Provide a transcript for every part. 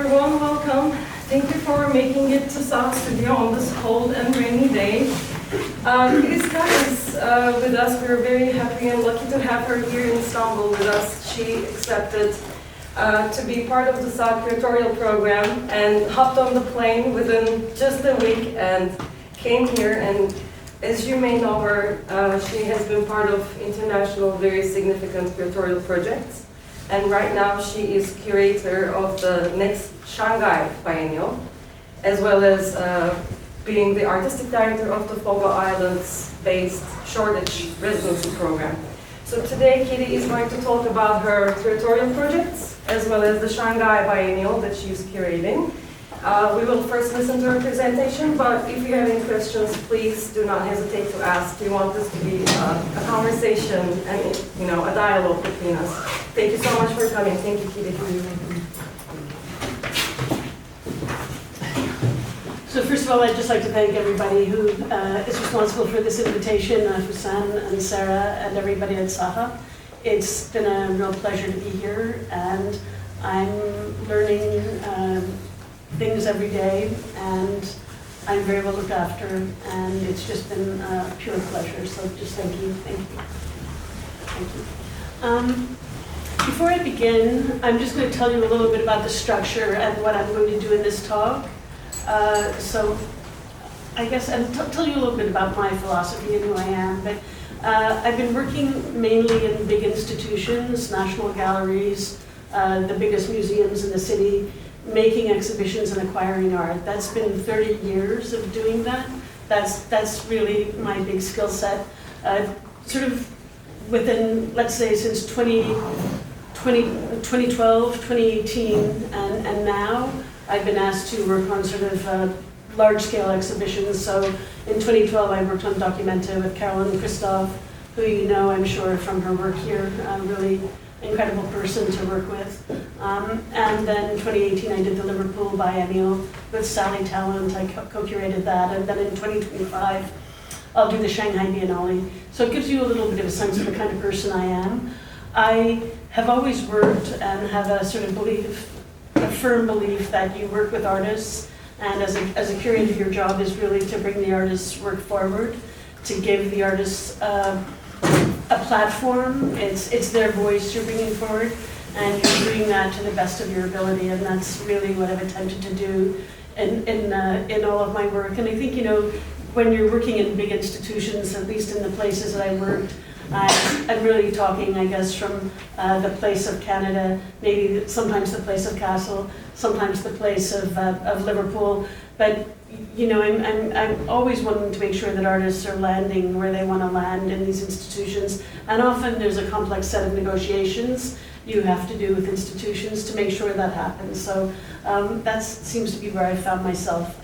a warm welcome. Thank you for making it to SAHA Studio on this cold and rainy day. Iska is with us. We're very happy and lucky to have her here in Istanbul with us. She accepted to be part of the SAHA Curatorial Program and hopped on the plane within just a week and came here. And as you may know her, she has been part of international, very significant curatorial projects. And right now she is curator of the next Shanghai Biennial, as well as being the artistic director of the Fogo Islands-based Shoreditch residency program. So today Kitty is going to talk about her curatorial projects, as well as the Shanghai Biennial that she is curating. We will first listen to her presentation, but if you have any questions, please do not hesitate to ask. We want this to be a conversation and a dialogue between us. Thank you so much for coming. Thank you, Kitty. So first of all, I'd just like to thank everybody who is responsible for this invitation, Hussein and Sarah and everybody at SAHA. It's been a real pleasure to be here, and I'm learning things every day, and I'm very well looked after, and it's just been a pure pleasure. So just thank you, thank you, thank you. Before I begin, I'm just going to tell you a little bit about the structure and what I'm going to do in this talk. So I guess I'll tell you a little bit about my philosophy and who I am. But I've been working mainly in big institutions, national galleries, the biggest museums in the city, making exhibitions and acquiring art. That's been 30 years of doing that. That's really my big skill set. Sort of within, let's say, since 2012, 2018, and now, I've been asked to work on sort of large-scale exhibitions. So in 2012, I worked on Documenta with Carolyn Christoph, who you know, I'm sure, from her work here, really incredible person to work with. And then in 2018, I did the Liverpool Biennial with Sally Talent. I co-curated that. And then in 2025, I'll do the Shanghai Biennale. So it gives you a little bit of a sense of the kind of person I am. I have always worked and have a sort of belief, a firm belief that you work with artists, and as a curator, your job is really to bring the artist's work forward, to give the artists a platform. It's their voice you're bringing forward, and you're doing that to the best of your ability, and that's really what I've attempted to do in all of my work. And I think, when you're working in big institutions, at least in the places that I worked, I'm really talking, I guess, from the place of Canada, maybe sometimes the place of Castle, sometimes the place of Liverpool. But I'm always wanting to make sure that artists are landing where they want to land in these institutions. And often there's a complex set of negotiations you have to do with institutions to make sure that happens. So that seems to be where I found myself.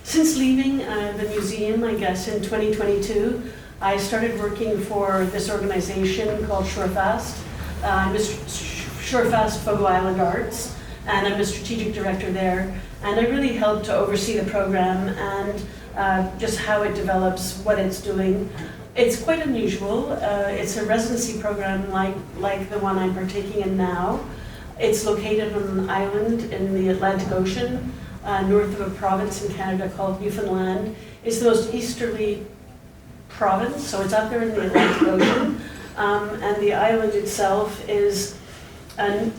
Since leaving the museum, I guess, in 2022, I started working for this organization called Surefast. I'm a Surefast Fogo Island Arts, and I'm a strategic director there. And I really help to oversee the program and just how it develops, what it's doing. It's quite unusual. It's a residency program like the one I'm partaking in now. It's located on an island in the Atlantic Ocean, north of a province in Canada called Newfoundland. It's the most easterly province, so it's out there in the Atlantic Ocean, and the island itself is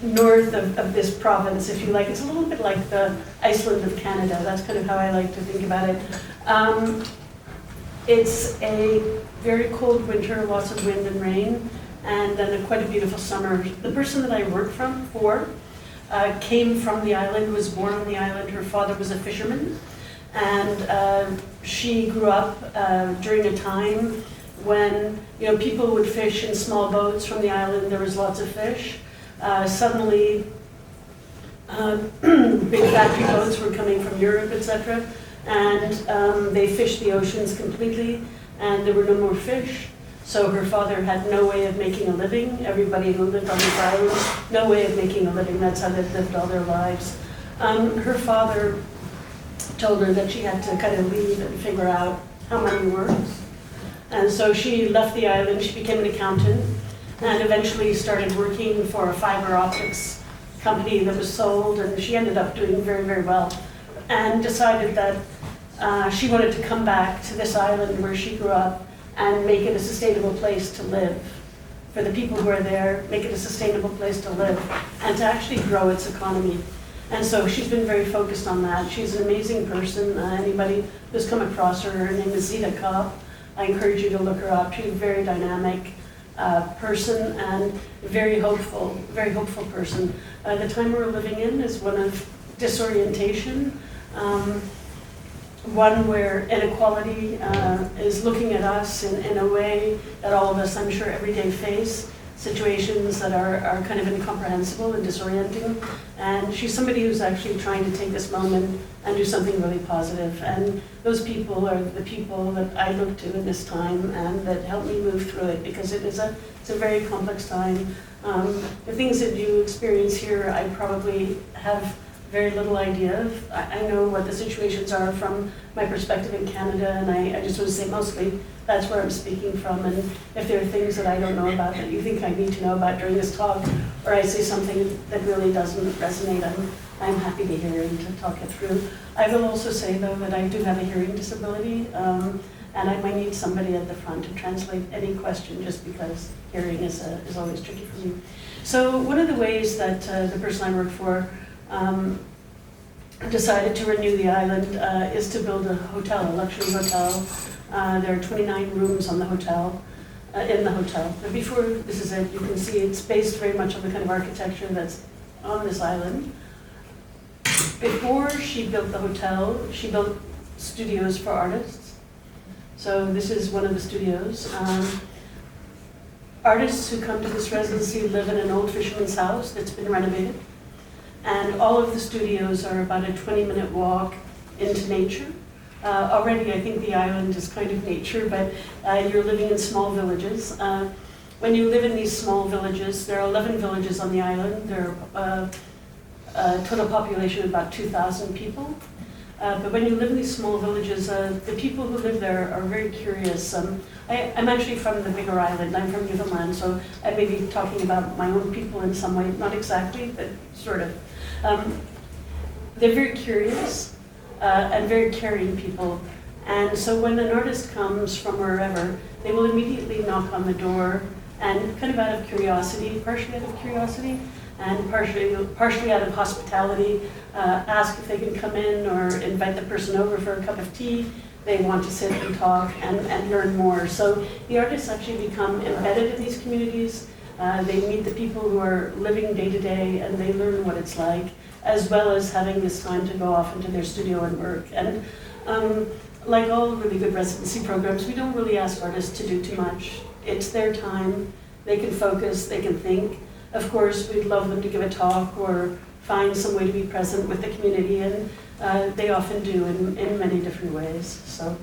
north of this province, if you like. It's a little bit like the Iceland of Canada. That's kind of how I like to think about it. It's a very cold winter, lots of wind and rain, and then quite a beautiful summer. The person that I work for came from the island, was born on the island. Her father was a fisherman, and she grew up during a time when people would fish in small boats from the island. There was lots of fish. Suddenly, big factory boats were coming from Europe, etc., and they fished the oceans completely, and there were no more fish. So her father had no way of making a living. Everybody who lived on this island, no way of making a living. That's how they lived all their lives. Her father told her that she had to kind of leave and figure out how money works. And so she left the island, she became an accountant, and eventually started working for a fiber optics company that was sold, and she ended up doing very, very well, and decided that she wanted to come back to this island where she grew up and make it a sustainable place to live for the people who are there, make it a sustainable place to live, and to actually grow its economy. And so she's been very focused on that. She's an amazing person. Anybody who's come across her name is Zita Kopp. I encourage you to look her up. She's a very dynamic person and very hopeful person. The time we're living in is one of disorientation, one where inequality is looking at us in a way that all of us, I'm sure, every day face, situations that are kind of incomprehensible and disorienting. And she's somebody who's actually trying to take this moment and do something really positive. And those people are the people that I look to in this time and that help me move through it, because it's a very complex time. The things that you experience here, I probably have very little idea of. I know what the situations are from my perspective in Canada, and I just want to say mostly that's where I'm speaking from. And if there are things that I don't know about that you think I need to know about during this talk, or I say something that really doesn't resonate, I'm happy to hear and to talk it through. I will also say, though, that I do have a hearing disability, and I might need somebody at the front to translate any question, just because hearing is always tricky for me. So one of the ways that the person I work for decided to renew the island is to build a hotel, a luxury hotel. There are 29 rooms on the hotel, in the hotel. But before this is it, you can see it's based very much on the kind of architecture that's on this island. Before she built the hotel, she built studios for artists. So this is one of the studios. Artists who come to this residency live in an old fisherman's house that's been renovated. And all of the studios are about a 20-minute walk into nature. Already I think the island is kind of nature, but you're living in small villages. When you live in these small villages, there are 11 villages on the island. There are a total population of about 2,000 people. But when you live in these small villages, the people who live there are very curious. I'm actually from the bigger island. I'm from Newfoundland, so I may be talking about my own people in some way, not exactly, but sort of. They're very curious and very caring people. And so when an artist comes from wherever, they will immediately knock on the door, and kind of out of curiosity, partially out of curiosity, and partially out of hospitality, ask if they can come in or invite the person over for a cup of tea. They want to sit and talk and learn more. So the artists actually become embedded in these communities. They meet the people who are living day to day, and they learn what it's like, as well as having this time to go off into their studio and work. And like all really good residency programs, we don't really ask artists to do too much. It's their time. They can focus, they can think. Of course, we'd love them to give a talk or find some way to be present with the community, and they often do in many different ways. So,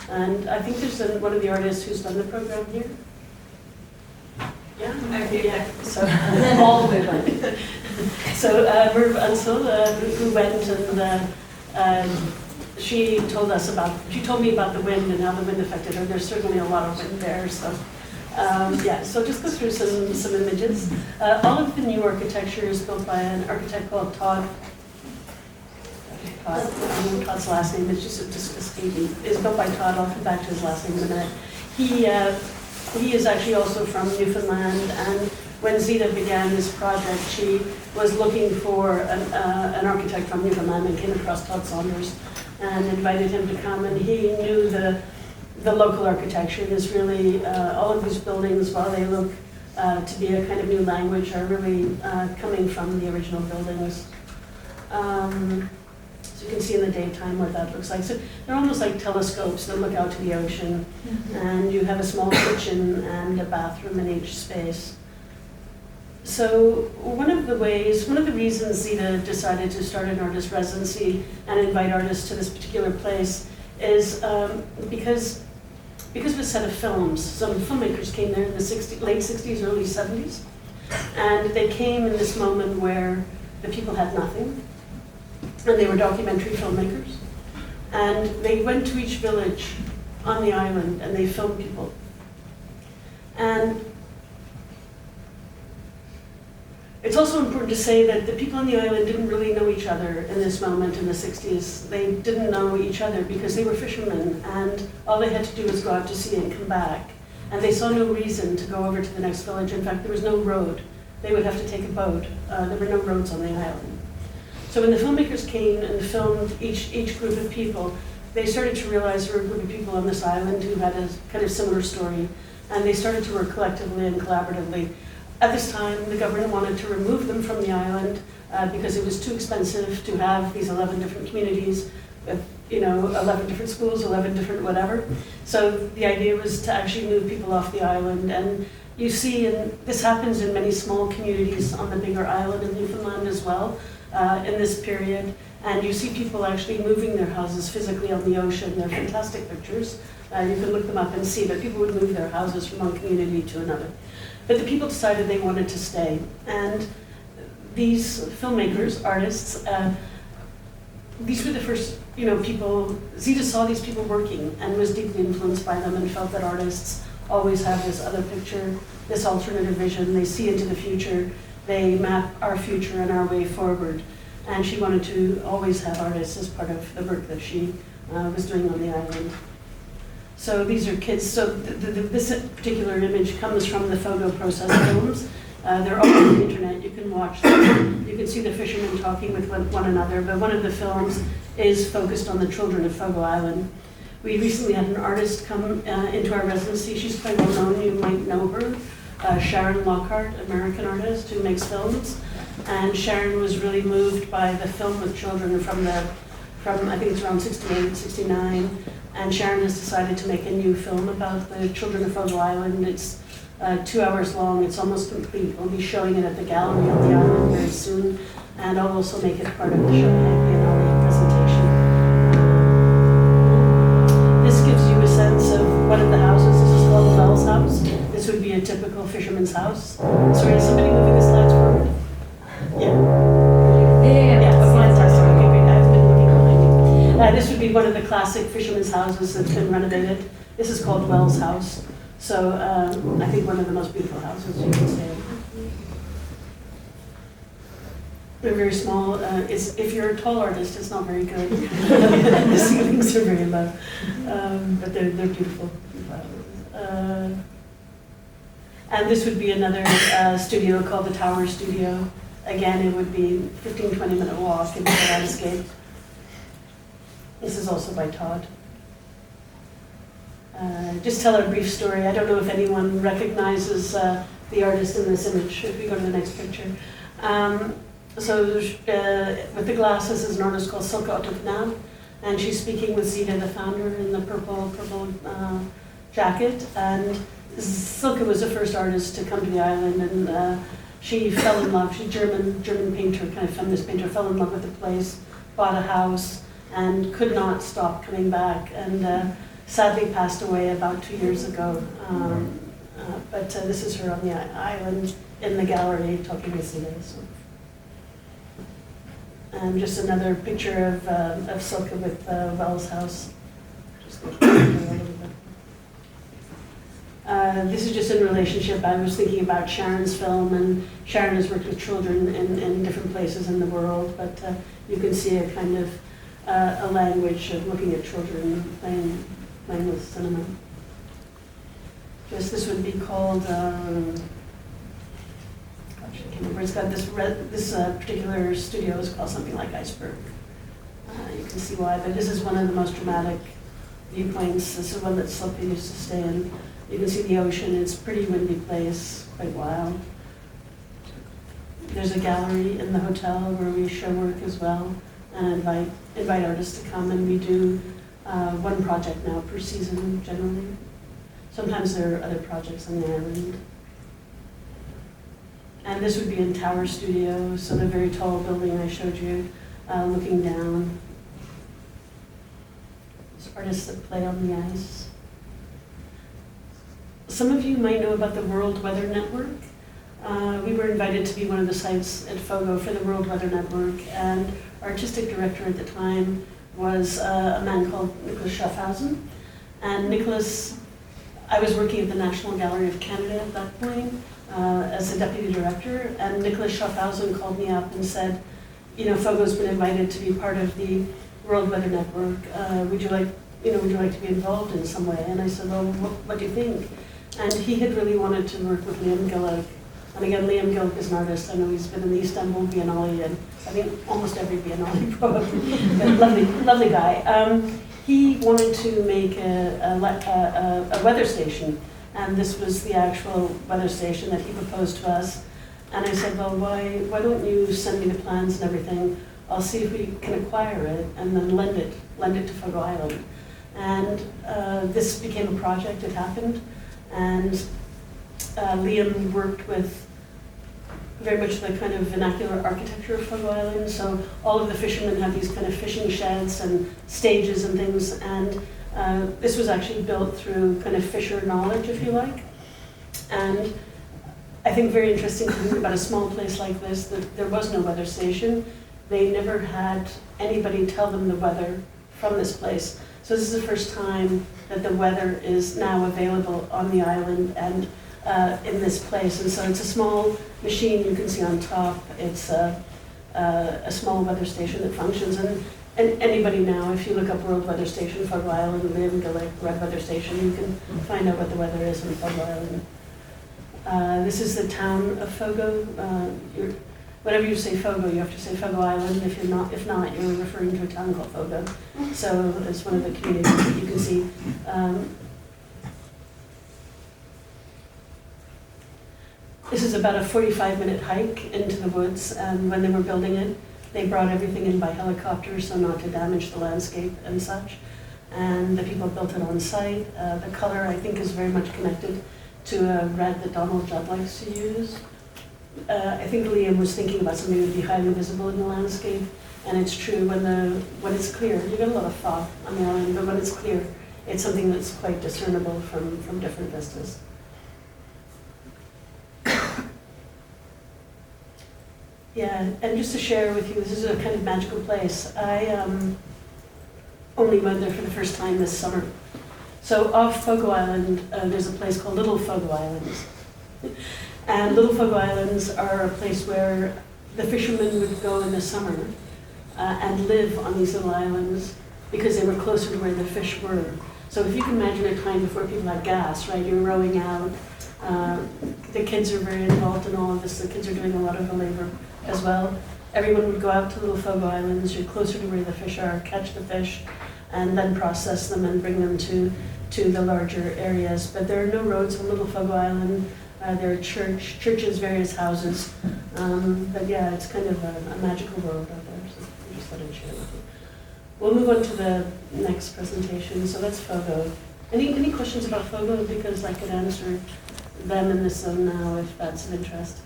and I think there's one of the artists who's done the program here. Yeah. So all women. So Merv Unsel, who went and she told me about the wind and how the wind affected her. There's certainly a lot of wind there. So so just go through some images. All of the new architecture is built by an architect called Todd. I don't know Todd's last name. It's just escaping. It's built by Todd. I'll come back to his last name in a minute. He is actually also from Newfoundland, and when Zita began this project, she was looking for an architect from Newfoundland and came across Todd Saunders and invited him to come, and he knew the local architecture. Is really all of these buildings, while they look to be a kind of new language, are really coming from the original buildings. So you can see in the daytime what that looks like. So they're almost like telescopes that look out to the ocean, and you have a small kitchen and a bathroom in each space. So one of the reasons Zita decided to start an artist residency and invite artists to this particular place is because of a set of films. Some filmmakers came there in the late 60s, early 70s, and they came in this moment where the people had nothing, and they were documentary filmmakers, and they went to each village on the island and they filmed people. And It's also important to say that the people on the island didn't really know each other in this moment in the 60s. They didn't know each other because they were fishermen, and all they had to do was go out to sea and come back. And they saw no reason to go over to the next village. In fact, there was no road. They would have to take a boat. There were no roads on the island. So when the filmmakers came and filmed each group of people, they started to realize there were a group of people on this island who had a kind of similar story, and they started to work collectively and collaboratively. At this time, the government wanted to remove them from the island because it was too expensive to have these 11 different communities with, 11 different schools, 11 different whatever. So the idea was to actually move people off the island. And you see, and this happens in many small communities on the bigger island in Newfoundland as well in this period. And you see people actually moving their houses physically on the ocean. They're fantastic pictures. You can look them up and see, but people would move their houses from one community to another. But the people decided they wanted to stay. And these filmmakers, artists, these were the first, people. Zita saw these people working and was deeply influenced by them and felt that artists always have this other picture, this alternative vision. They see into the future. They map our future and our way forward. And she wanted to always have artists as part of the work that she was doing on the island. So these are kids. So this particular image comes from the photo process films. They're all on the internet. You can watch them. You can see the fishermen talking with one another. But one of the films is focused on the children of Fogo Island. We recently had an artist come into our residency. She's quite well known. You might know her. Sharon Lockhart, American artist who makes films. And Sharon was really moved by the film with children from I think it's around 68, 69. And Sharon has decided to make a new film about the children of Fogo Island. It's 2 hours long. It's almost complete. We'll be showing it at the gallery on the island very soon. And I'll also make it part of the Shanghai Biennale presentation. This gives you a sense of one of the houses. This is called the Wells House. This would be a typical fisherman's house. Sorry, is somebody moving the slides forward? This would be one of the classic fishermen's houses that's been renovated. This is called Wells House. So I think one of the most beautiful houses you can see. They're very small. If you're a tall artist, it's not very good. The ceilings are very low, but they're beautiful. And this would be another studio called the Tower Studio. Again, it would be 15-20 minute walk into the landscape. This is also by Todd. Just tell a brief story. I don't know if anyone recognizes the artist in this image, if we go to the next picture. With the glasses is an artist called Silke Otto-Knab, and she's speaking with Zita, the founder, in the purple jacket. And Silke was the first artist to come to the island, and she fell in love. She's a German painter, kind of feminist painter, fell in love with the place, bought a house, and could not stop coming back, and sadly passed away about 2 years ago. But this is her on the island in the gallery talking with Zita. So. And just another picture of Silke with Wells House. Just go a little bit. This is just in relationship. I was thinking about Sharon's film, and Sharon has worked with children in different places in the world, but you can see a kind of a language of looking at children playing with cinema. This would be called, gosh, I can't remember. It's got this particular studio is called something like Iceberg. You can see why, but this is one of the most dramatic viewpoints. This is one that Silke used to stay in. You can see the ocean. It's a pretty windy place, quite wild. There's a gallery in the hotel where we show work as well, and invite artists to come, and we do one project now per season generally. Sometimes there are other projects on the island. And this would be in Tower Studio, so the very tall building I showed you, looking down. There's artists that play on the ice. Some of you might know about the World Weather Network. We were invited to be one of the sites at Fogo for the World Weather Network, and our artistic director at the time was a man called Nicholas Schaffhausen. And Nicholas I was working at the National Gallery of Canada at that point as a deputy director, and Nicholas Schaffhausen called me up and said, you know, Fogo's been invited to be part of the World Weather Network. Would you like to be involved in some way? And I said, well, what do you think? And he had really wanted to work with Liam Gillick. And again, Liam Gillick is an artist. I know he's been in the Istanbul Biennale and I think almost every Biennale probably. But lovely guy. He wanted to make a weather station, and this was the actual weather station that he proposed to us. And I said, well, why don't you send me the plans and everything? I'll see if we can acquire it and then lend it to Fogo Island. And this became a project. It happened, and Liam worked with very much the kind of vernacular architecture of Fogo Island. So all of the fishermen have these kind of fishing sheds and stages and things, and this was actually built through kind of fisher knowledge, if you like. And I think very interesting to think about a small place like this, that there was no weather station. They never had anybody tell them the weather from this place. So this is the first time that the weather is now available on the island and in this place. And so it's a small machine you can see on top. It's a small weather station that functions. And anybody now, if you look up World Weather Station, Fogo Island, Liam Gillick, Red Weather Station, you can find out what the weather is in Fogo Island. This is the town of Fogo. Whenever you say Fogo, you have to say Fogo Island. If not, you're referring to a town called Fogo. So it's one of the communities that you can see. This is about a 45-minute hike into the woods. When they were building it, they brought everything in by helicopter, so not to damage the landscape and such. And the people built it on site. The color, I think, is very much connected to a red that Donald Judd likes to use. I think Liam was thinking about something that would be highly visible in the landscape, and it's true when it's clear. You get a lot of fog on the island, but when it's clear, it's something that's quite discernible from different vistas. Yeah, and just to share with you, this is a kind of magical place. I only went there for the first time this summer. So off Fogo Island, there's a place called Little Fogo Islands. And Little Fogo Islands are a place where the fishermen would go in the summer and live on these little islands because they were closer to where the fish were. So if you can imagine a time before people had gas, right? You're rowing out. The kids are very involved in all of this. The kids are doing a lot of the labor as well. Everyone would go out to Little Fogo Islands. You're closer to where the fish are, catch the fish, and then process them and bring them to the larger areas. But there are no roads on Little Fogo Island. There are churches, various houses. But yeah, it's kind of a magical world out there. So I just thought I'd share with you. We'll move on to the next presentation. So that's Fogo. Any questions about Fogo? Because I could answer them in this zone now if that's of interest.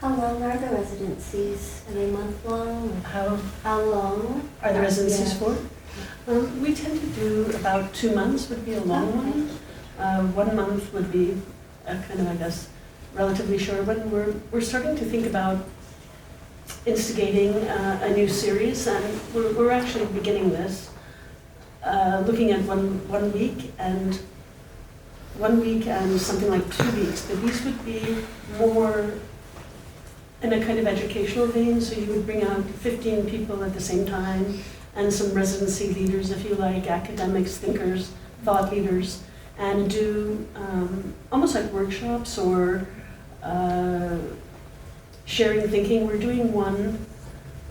How long are the residencies? Are they month-long? How long are the residencies yeah. for? We tend to do about 2 months would be a long one. 1 month would be a kind of, I guess, relatively short one. We're starting to think about instigating a new series, and we're actually beginning this, looking at one week and something like 2 weeks. But these would be more in a kind of educational vein, so you would bring out 15 people at the same time, and some residency leaders, if you like, academics, thinkers, thought leaders, and do almost like workshops or sharing thinking. We're doing one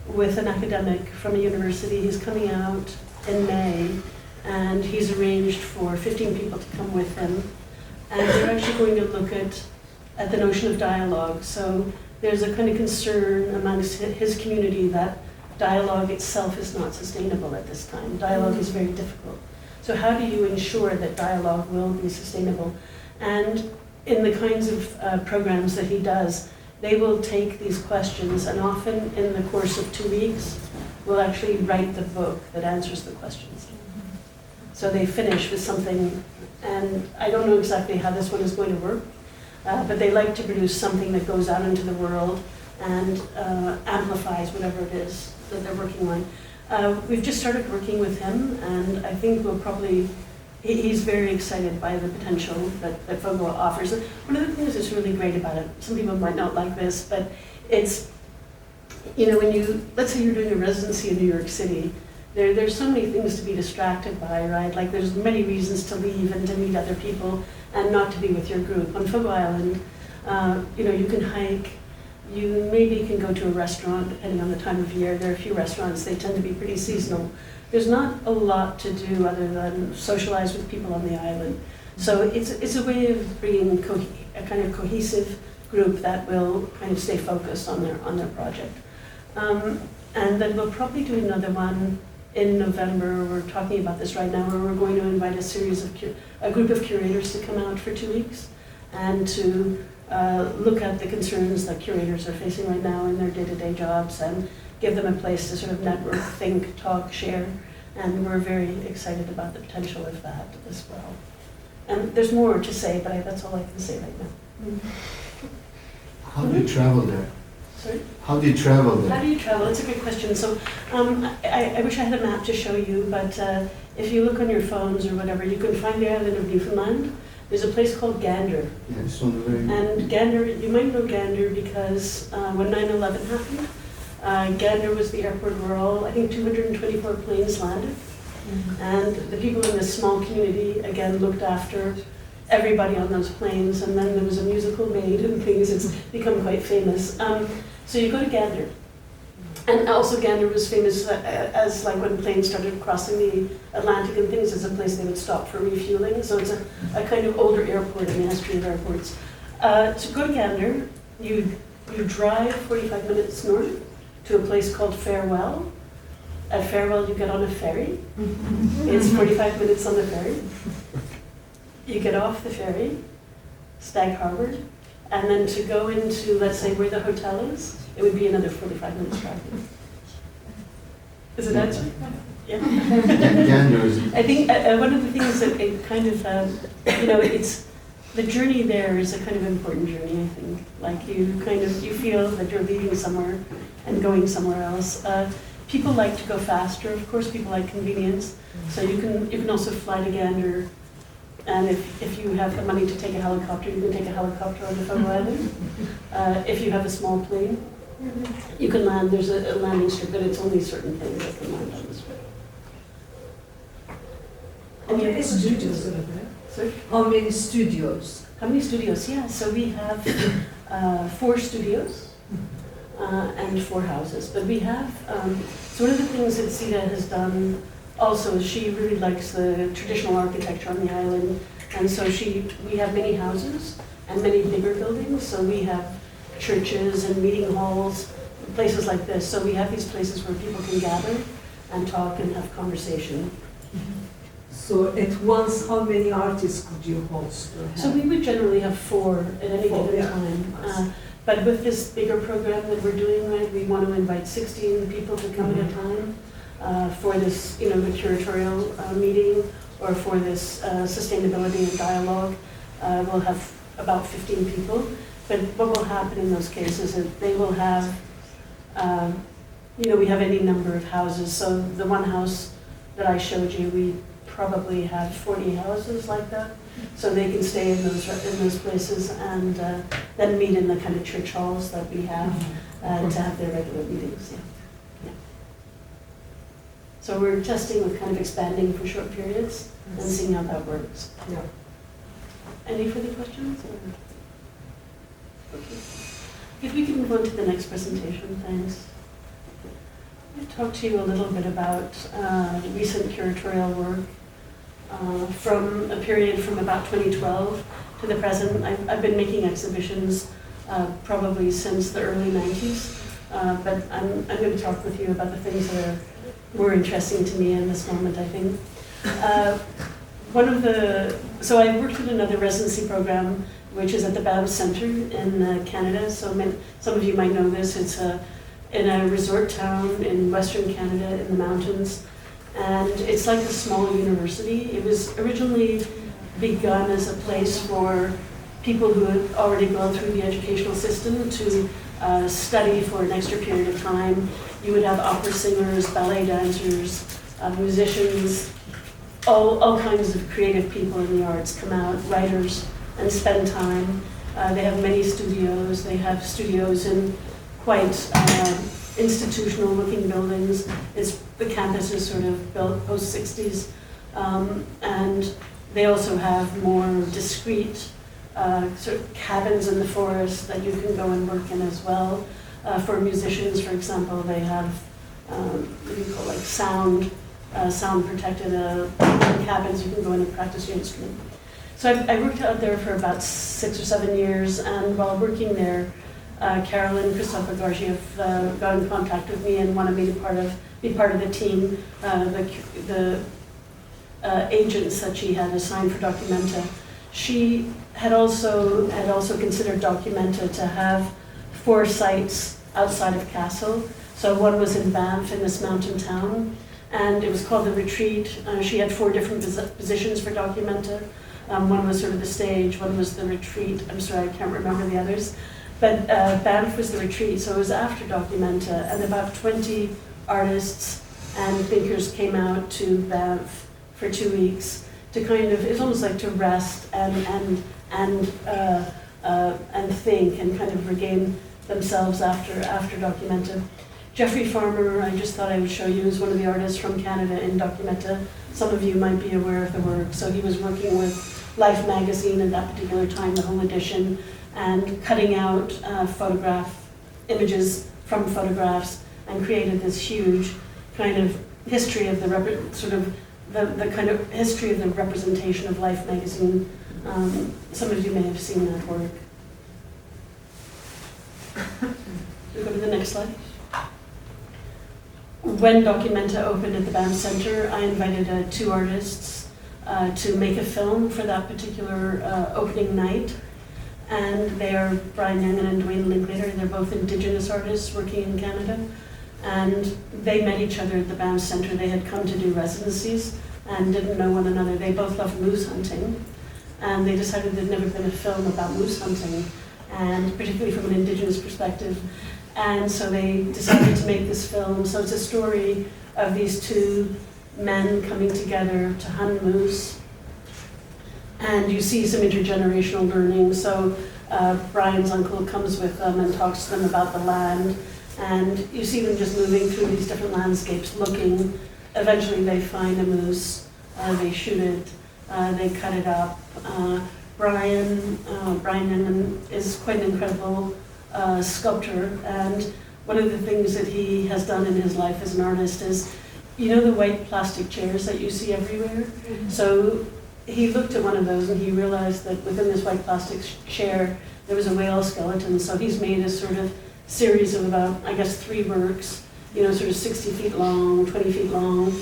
with an academic from a university. He's coming out in May, and he's arranged for 15 people to come with him. And they're actually going to look at the notion of dialogue. So there's a kind of concern amongst his community that dialogue itself is not sustainable at this time. Dialogue is very difficult. So how do you ensure that dialogue will be sustainable? And in the kinds of programs that he does, they will take these questions, and often in the course of 2 weeks, will actually write the book that answers the questions. So they finish with something, and I don't know exactly how this one is going to work, but they like to produce something that goes out into the world and amplifies whatever it is that they're working on. We've just started working with him, and I think we'll probably he's very excited by the potential that FOGO offers. One of the things that's really great about it, some people might not like this, but it's, when you, let's say you're doing a residency in New York City, there's so many things to be distracted by, right? Like there's many reasons to leave and to meet other people and not to be with your group. On FOGO Island, you can hike, you maybe can go to a restaurant depending on the time of year. There are a few restaurants, they tend to be pretty seasonal. There's not a lot to do other than socialize with people on the island. So it's a way of bringing a kind of cohesive group that will kind of stay focused on their project. And then we'll probably do another one in November. We're talking about this right now, where we're going to invite a group of curators to come out for 2 weeks and to look at the concerns that curators are facing right now in their day-to-day jobs and give them a place to sort of network, think, talk, share. And we're very excited about the potential of that as well. And there's more to say, but that's all I can say right now. How do you travel there? Sorry? How do you travel there? How do you travel? It's a good question. So I wish I had a map to show you, but if you look on your phones or whatever, you can find the island of Newfoundland. There's a place called Gander. Yes, on the very... And Gander, you might know Gander because when 9/11 happened, Gander was the airport where I think 224 planes landed. And the people in this small community, again, looked after everybody on those planes, and then there was a musical made and things. It's become quite famous. So you go to Gander. And also Gander was famous as like when planes started crossing the Atlantic and things, as a place they would stop for refueling. So it's a kind of older airport in the history of airports. To go to Gander, you drive 45 minutes north to a place called Farewell. At Farewell, you get on a ferry. It's 45 minutes on the ferry. You get off the ferry, Stag Harbor, and then to go into, let's say, where the hotel is, it would be another 45 minutes driving. Is it answer? Yeah. I think one of the things that it kind of, it's, the journey there is a kind of important journey, I think. Like you feel that you're leaving somewhere and going somewhere else. People like to go faster, of course, people like convenience. So you can also fly to Gander, and if you have the money to take a helicopter, you can take a helicopter on the FOGO Island. If you have a small plane, you can land. There's a landing strip, but it's only certain things that can land on the strip. How many studios are there? Sorry? How many studios? How many studios? Yeah, so we have 4 studios and 4 houses. But we have, so one of the things that Sita has done also is she really likes the traditional architecture on the island. And so we have many houses and many bigger buildings. So we have churches and meeting halls, places like this. So we have these places where people can gather and talk and have conversation. So at once, how many artists could you host? So we would generally have 4 at any given time. But with this bigger program that we're doing, right, we want to invite 16 people to come at a time for this, the curatorial meeting, or for this sustainability and dialogue. We'll have about 15 people. But what will happen in those cases is they will have, we have any number of houses. So the one house that I showed you, we probably have 40 houses like that. So they can stay in those places and then meet in the kind of church halls that we have to have their regular meetings. Yeah. So we're testing with kind of expanding for short periods and seeing how that works. Yeah. Any further questions? Okay. If we can move on to the next presentation, thanks. I'll talk to you a little bit about recent curatorial work from a period from about 2012 to the present. I've been making exhibitions probably since the early 90s, but I'm going to talk with you about the things that are more interesting to me in this moment, I think. So I worked in another residency program, which is at the Banff Center in Canada. So some of you might know this. It's in a resort town in Western Canada in the mountains. And it's like a small university. It was originally begun as a place for people who had already gone through the educational system to study for an extra period of time. You would have opera singers, ballet dancers, musicians, all kinds of creative people in the arts come out, writers, and spend time. They have many studios. They have studios in quite institutional-looking buildings. The campus is sort of built post-60s. And they also have more discreet sort of cabins in the forest that you can go and work in as well. For musicians, for example, they have what do you call, like sound protected cabins. You can go in and practice your instrument. So I worked out there for about 6 or 7 years, and while working there, Carolyn Christopher-Gargiev got in contact with me and wanted me to be part of the team, the agents that she had assigned for Documenta. She had also considered Documenta to have 4 sites outside of Kassel. So one was in Banff, in this mountain town, and it was called The Retreat. She had 4 different positions for Documenta. One was sort of the stage, one was The Retreat. I'm sorry, I can't remember the others. But Banff was The Retreat, so it was after Documenta, and about 20 artists and thinkers came out to Banff for 2 weeks to kind of, it's almost like to rest and think and kind of regain themselves after Documenta. Jeffrey Farmer, I just thought I would show you, is one of the artists from Canada in Documenta. Some of you might be aware of the work. So he was working with Life magazine at that particular time, the whole edition, and cutting out images from photographs, and created this huge kind of history of the kind of history of the representation of Life magazine. Some of you may have seen that work. We go to the next slide. When Documenta opened at the BAM Center, I invited 2 artists to make a film for that particular opening night. And they are Brian Young and Dwayne Linklater. They're both Indigenous artists working in Canada. And they met each other at the BAM Center. They had come to do residencies and didn't know one another. They both loved moose hunting. And they decided there'd never been a film about moose hunting, and particularly from an Indigenous perspective. And so they decided to make this film. So it's a story of these 2 men coming together to hunt moose. And you see some intergenerational learning. So Brian's uncle comes with them and talks to them about the land. And you see them just moving through these different landscapes, looking. Eventually they find a moose, they shoot it, they cut it up. Brian Young is quite an incredible sculptor, and one of the things that he has done in his life as an artist is, you know, the white plastic chairs that you see everywhere? Mm-hmm. So he looked at one of those and he realized that within this white plastic chair there was a whale skeleton. So he's made a sort of series of about, I guess, 3 works, you know, sort of 60 feet long, 20 feet long,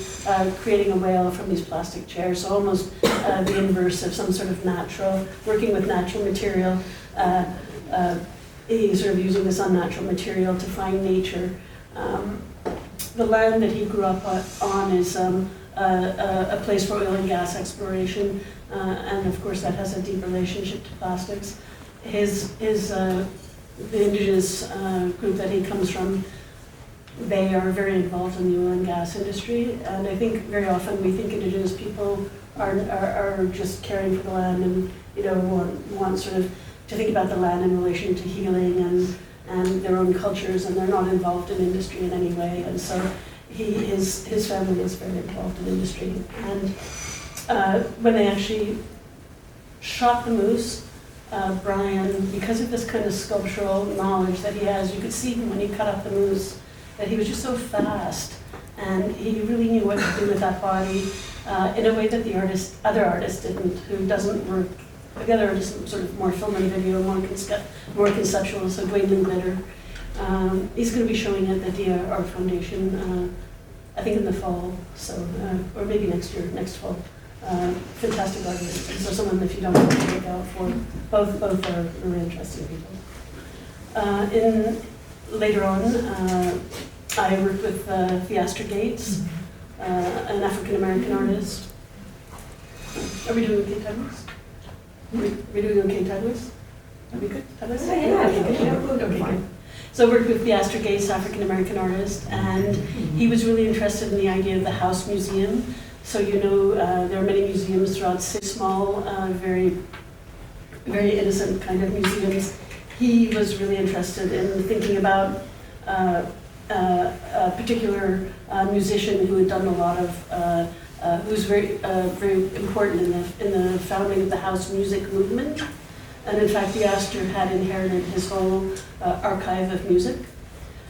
creating a whale from these plastic chairs. So almost the inverse of some sort of working with natural material. He's sort of using this unnatural material to find nature. The land that he grew up on is a place for oil and gas exploration, and of course that has a deep relationship to plastics. The Indigenous group that he comes from, they are very involved in the oil and gas industry, and I think very often we think Indigenous people are just caring for the land and, you know, want sort of to think about the land in relation to healing and their own cultures, and they're not involved in industry in any way. And so his family is very involved in industry. And when they actually shot the moose, Brian, because of this kind of sculptural knowledge that he has, you could see him when he cut up the moose, that he was just so fast, and he really knew what to do with that body in a way that the other artist didn't, who doesn't work. The other artist sort of more film and video, more conceptual. So Dwayne Linklater, he's going to be showing at the Dia Art Foundation, I think in the fall, so or maybe next fall. Fantastic artists. So someone, if you don't know, to look out for. Both are really interesting people. Later on, I worked with Theaster Gates, an African American artist. Are we doing okay time-wise? We're doing okay time-wise? Are we good time-wise? Yeah. Okay, good. So I worked with Theaster Gates, African American artist, and he was really interested in the idea of the house museum. So you know there are many museums throughout city, small, very, very innocent kind of museums. He was really interested in thinking about a particular musician who had done a lot of, who was very, very important in the founding of the house music movement. And in fact, the Astor had inherited his whole archive of music.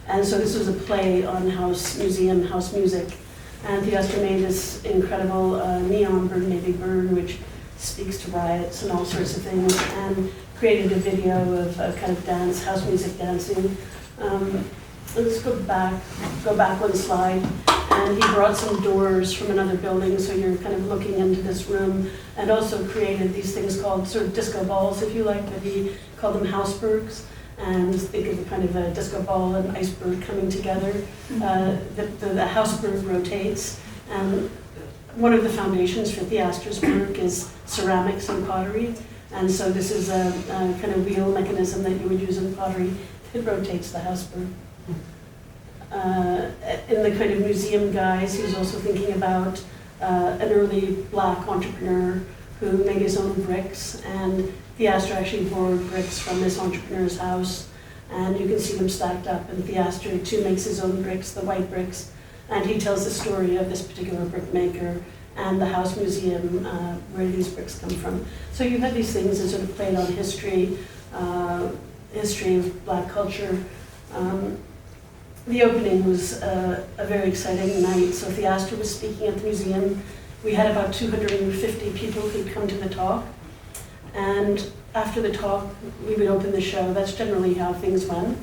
And so this was a play on house museum, house music. And the Astor made this incredible neon bird, maybe bird, which speaks to riots and all sorts of things, and created a video of kind of dance, house music dancing. Let's go back one slide. And he brought some doors from another building, so you're kind of looking into this room, and also created these things called sort of disco balls, if you like, but he called them housebergs. And think of a kind of a disco ball and iceberg coming together. The houseberg rotates, and one of the foundations for the Astor's work is ceramics and pottery. And so this is a kind of wheel mechanism that you would use in pottery. It rotates the houseberg. In the kind of museum guys, he was also thinking about an early black entrepreneur who made his own bricks, and the Astor actually borrowed bricks from this entrepreneur's house, and you can see them stacked up, and the Astor too makes his own bricks, the white bricks, and he tells the story of this particular brick maker and the house museum where these bricks come from. So you had these things that sort of played on history, history of black culture. The opening was a very exciting night. So the Astor was speaking at the museum. We had about 250 people who'd come to the talk. And after the talk, we would open the show. That's generally how things went.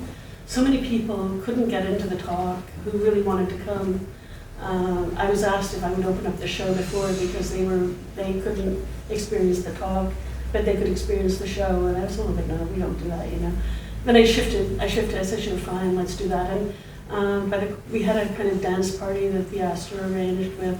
So many people couldn't get into the talk who really wanted to come. I was asked if I would open up the show before because they couldn't experience the talk, but they could experience the show. And I was a little bit, no, we don't do that, you know. Then I shifted. I said, sure, fine, let's do that. And we had a kind of dance party that the Astor arranged with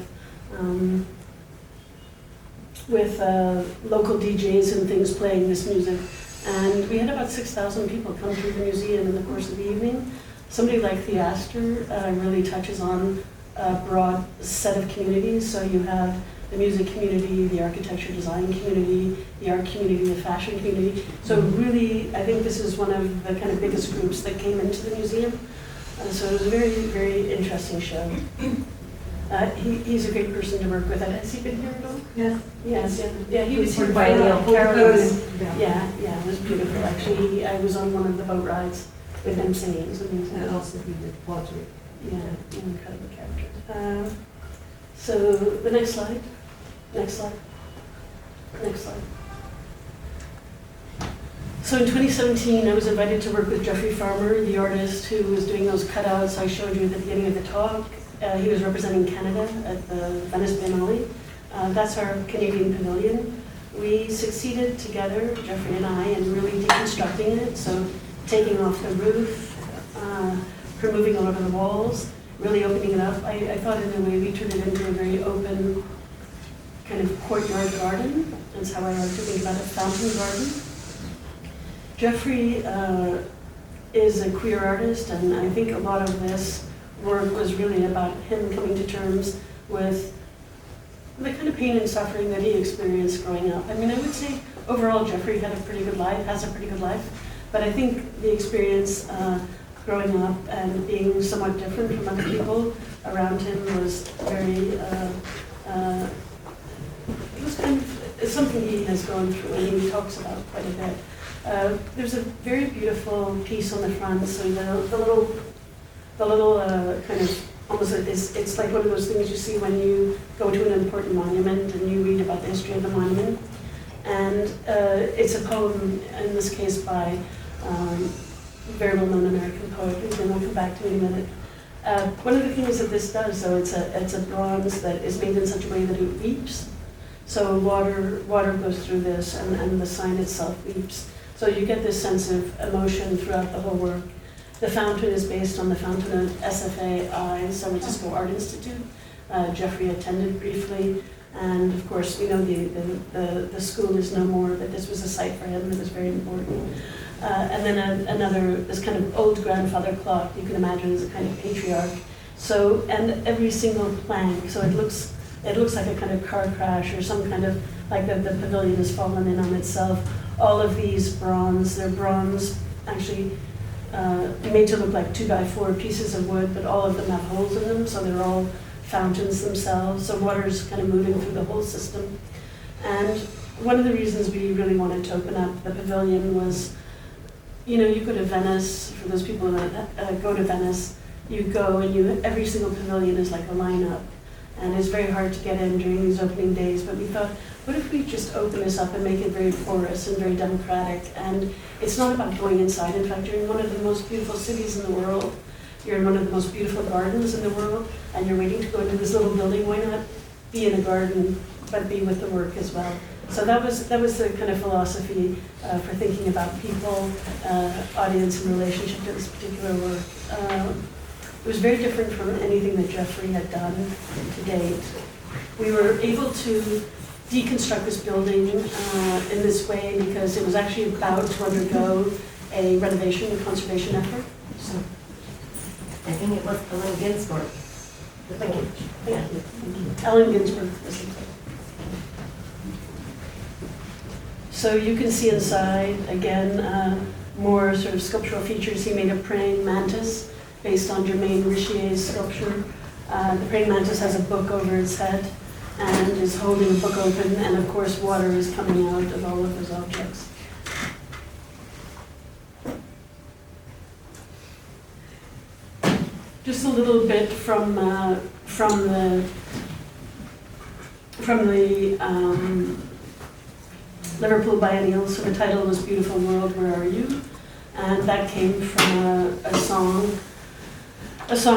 local DJs and things playing this music. And we had about 6,000 people come through the museum in the course of the evening. Somebody like the Astor really touches on a broad set of communities. So you have the music community, the architecture design community, the art community, the fashion community. So really, I think this is one of the kind of biggest groups that came into the museum. So it was a very, very interesting show. He's a great person to work with. Has he been here at all? Yes. Yes, yeah, he was here for biennial. Carolyn. Yeah, it was beautiful. Actually, I was on one of the boat rides with him singing. It was amazing. And also he did pottery. Yeah, incredible character. So the next slide. Next slide. Next slide. So in 2017, I was invited to work with Jeffrey Farmer, the artist who was doing those cutouts I showed you at the beginning of the talk. He was representing Canada at the Venice Biennale. That's our Canadian pavilion. We succeeded together, Jeffrey and I, in really deconstructing it. So taking off the roof, removing a lot of the walls, really opening it up. I thought in a way we turned it into a very open kind of courtyard garden. That's how I like to think about it, fountain garden. Jeffrey is a queer artist, and I think a lot of this work was really about him coming to terms with the kind of pain and suffering that he experienced growing up. I mean, I would say overall Jeffrey had a pretty good life, has a pretty good life, but I think the experience growing up and being somewhat different from other people around him was very, it was kind of something he has gone through and he talks about quite a bit. There's a very beautiful piece on the front, so the little kind of almost it's like one of those things you see when you go to an important monument and you read about the history of the monument. And it's a poem, in this case by a very well-known American poet, whose name will come back to me in a minute. One of the things that this does, though, it's a bronze that is made in such a way that it weeps. So water goes through this, and the sign itself weeps. So you get this sense of emotion throughout the whole work. The fountain is based on the fountain of SAHA, San Francisco Art Institute. Jeffrey attended briefly, and of course, we know the school is no more, but this was a site for him that was very important. And then this kind of old grandfather clock, you can imagine as a kind of patriarch. So, and every single plank, so it looks it looks like a kind of car crash or some kind of, like the pavilion has fallen in on itself. All of these bronze, they're bronze, actually made to look like 2x4 pieces of wood, but all of them have holes in them, so they're all fountains themselves, so water's kind of moving through the whole system. And one of the reasons we really wanted to open up the pavilion was, you know, you go to Venice, for those people that go to Venice, you go and every single pavilion is like a lineup, and it's very hard to get in during these opening days, but we thought, what if we just open this up and make it very porous and very democratic? And it's not about going inside. In fact, you're in one of the most beautiful cities in the world. You're in one of the most beautiful gardens in the world, and you're waiting to go into this little building. Why not be in a garden, but be with the work as well? So that was the kind of philosophy for thinking about people, audience, in relationship to this particular work. It was very different from anything that Jeffrey had done to date. We were able to deconstruct this building in this way because it was actually about to undergo a renovation and conservation effort. So, I think it was Allen Ginsberg. thank you. Thank you. Allen Ginsberg. So you can see inside, again, more sort of sculptural features. He made a praying mantis based on Germain Richier's sculpture. The praying mantis has a book over its head and is holding the book open, and of course water is coming out of all of those objects. Just a little bit from the Liverpool biennials. So the title was "Beautiful World, Where Are You?" And that came from a song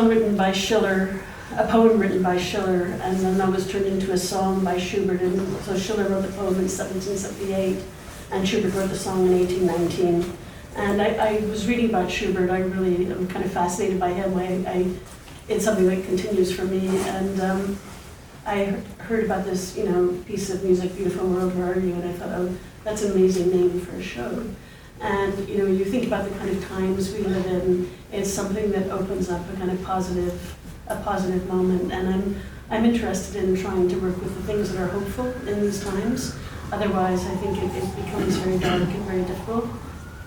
written by Schiller, a poem written by Schiller, and then that was turned into a song by Schubert. And so Schiller wrote the poem in 1778, and Schubert wrote the song in 1819. And I was reading about Schubert. I'm kind of fascinated by him. It's something that continues for me. And I heard about this, piece of music, "Beautiful World, Where Are You?" And I thought, oh, that's an amazing name for a show. And you think about the kind of times we live in. It's something that opens up a kind of positive moment. And I'm interested in trying to work with the things that are hopeful in these times. Otherwise, I think it becomes very dark and very difficult.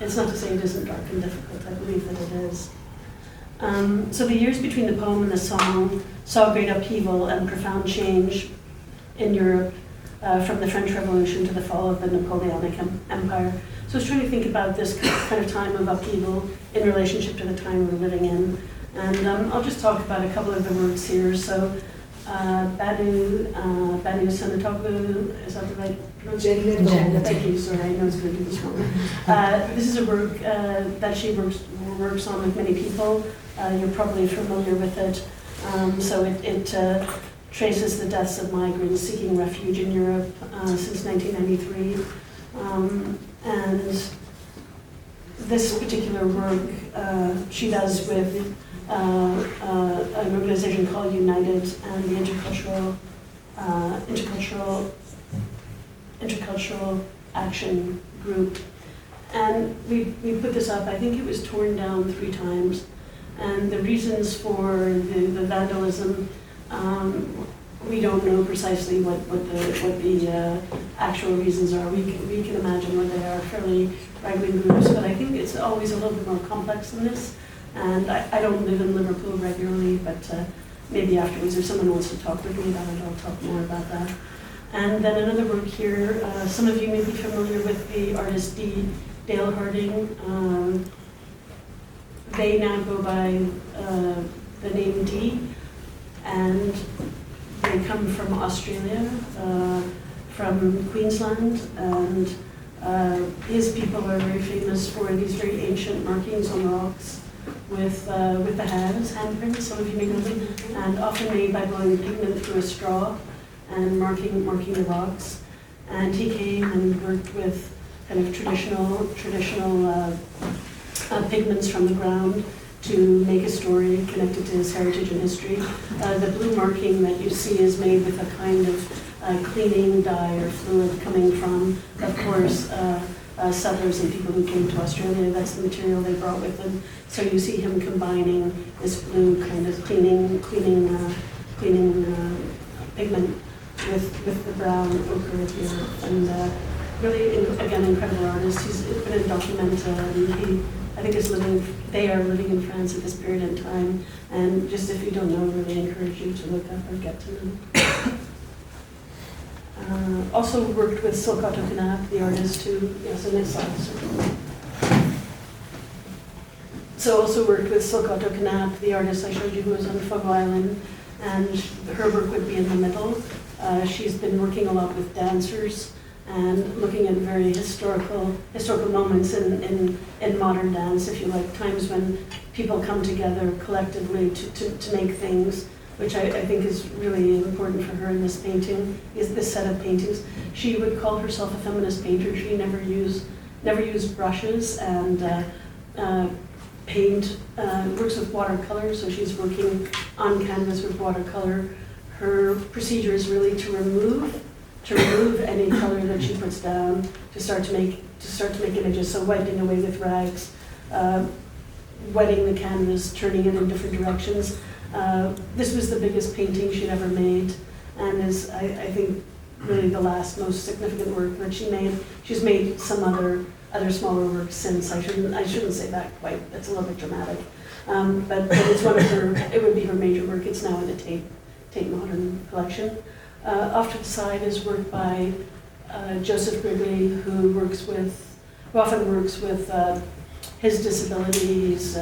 It's not to say it isn't dark and difficult. I believe that it is. So the years between the poem and the song saw great upheaval and profound change in Europe, from the French Revolution to the fall of the Napoleonic Empire. So I was trying to think about this kind of time of upheaval in relationship to the time we're living in. And I'll just talk about a couple of the works here. So Banu Sanatoglu, is that the right pronunciation? Thank you, sorry, I know it's going to do this wrong. This is a work that she works on with many people. You're probably familiar with it. So it traces the deaths of migrants seeking refuge in Europe since 1993. And this particular work she does with an organization called United and the Intercultural Action Group. And we put this up. I think it was torn down 3 times. And the reasons for the vandalism, we don't know precisely what the actual reasons are. We can imagine what they are, fairly right-wing groups, but I think it's always a little bit more complex than this. And I don't live in Liverpool regularly, but maybe afterwards, if someone wants to talk with me about it, I'll talk more about that. And then another work here, some of you may be familiar with the artist Dale Harding. They now go by the name Dee, and they come from Australia, from Queensland, and his people are very famous for these very ancient markings on rocks with the handprints, some of you may know them, and often made by blowing pigment through a straw and marking the rocks. And he came and worked with kind of traditional pigments from the ground to make a story connected to his heritage and history. The blue marking that you see is made with a kind of cleaning dye or fluid coming from, of course, settlers and people who came to Australia. That's the material they brought with them. So you see him combining this blue kind of cleaning pigment with the brown ochre here. And really, again, incredible artist. He's been in Documenta, and I think they are living in France at this period in time. And just if you don't know, really encourage you to look up or get to know. Also worked with Silkato Kanap, the artist who, yes, and it's so also worked with Silkato Kanap, the artist I showed you who was on Fogo Island, and her work would be in the middle. She's been working a lot with dancers and looking at very historical moments in modern dance, if you like, times when people come together collectively to make things, which I think is really important for her in this painting, is this set of paintings. She would call herself a feminist painter. She never used brushes and works with watercolor, so she's working on canvas with watercolor. Her procedure is really to remove any color that she puts down to start to make images. So wiping away with rags, wetting the canvas, turning it in different directions. This was the biggest painting she'd ever made, and is I think really the last most significant work that she made. She's made some other smaller works since. I shouldn't say that quite. That's a little bit dramatic, but it's one of her. It would be her major work. It's now in the Tate Modern collection. Off to the side is work by Joseph Grigley, who often works with his disabilities.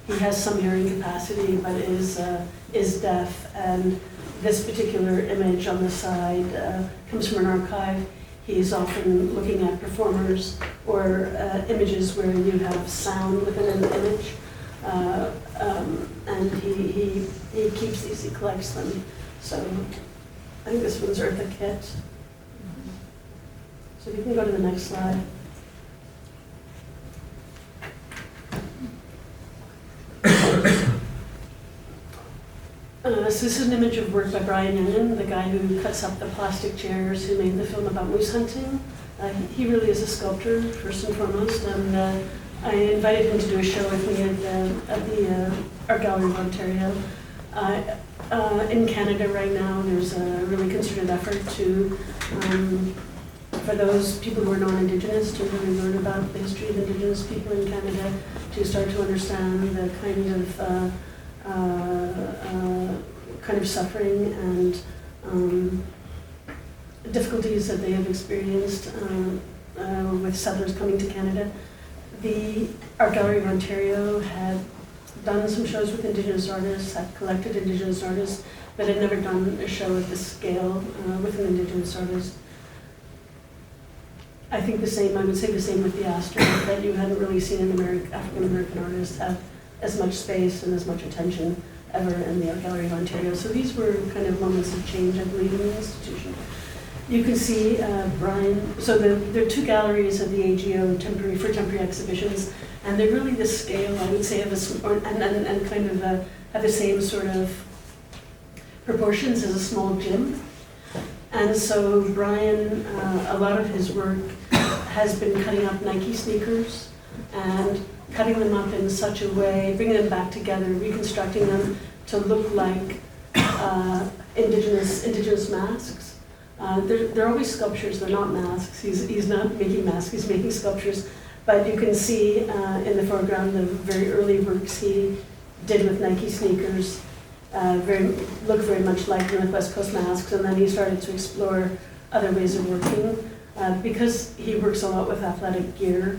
He has some hearing capacity, but is deaf. And this particular image on the side comes from an archive. He's often looking at performers or images where you have sound within an image. And he keeps these, he collects them. So I think this one's Eartha Kitt. So you can go to the next slide. So this is an image of work by Brian Youngin, the guy who cuts up the plastic chairs, who made the film about moose hunting. He really is a sculptor, first and foremost, and I invited him to do a show with me at the Art Gallery of Ontario. In Canada right now, there's a really concerted effort to, for those people who are non-Indigenous, to really learn about the history of Indigenous people in Canada, to start to understand the kind of suffering and difficulties that they have experienced with settlers coming to Canada. The Art Gallery of Ontario had done some shows with Indigenous artists, had collected Indigenous artists, but had never done a show at this scale with an Indigenous artist. I think I would say the same with the Astor, that you hadn't really seen an African-American artist have as much space and as much attention ever in the Art Gallery of Ontario. So these were kind of moments of change, I believe, in the institution. You can see Brian, so there are two galleries at the AGO for temporary exhibitions, and they're really the scale, I would say, of and kind of have the same sort of proportions as a small gym. And so Brian, a lot of his work has been cutting up Nike sneakers and cutting them up in such a way, bringing them back together, reconstructing them to look like indigenous masks. They're always sculptures, they're not masks. He's not making masks, he's making sculptures. But you can see in the foreground the very early works he did with Nike sneakers, look very much like Northwest Coast masks, and then he started to explore other ways of working. Because he works a lot with athletic gear,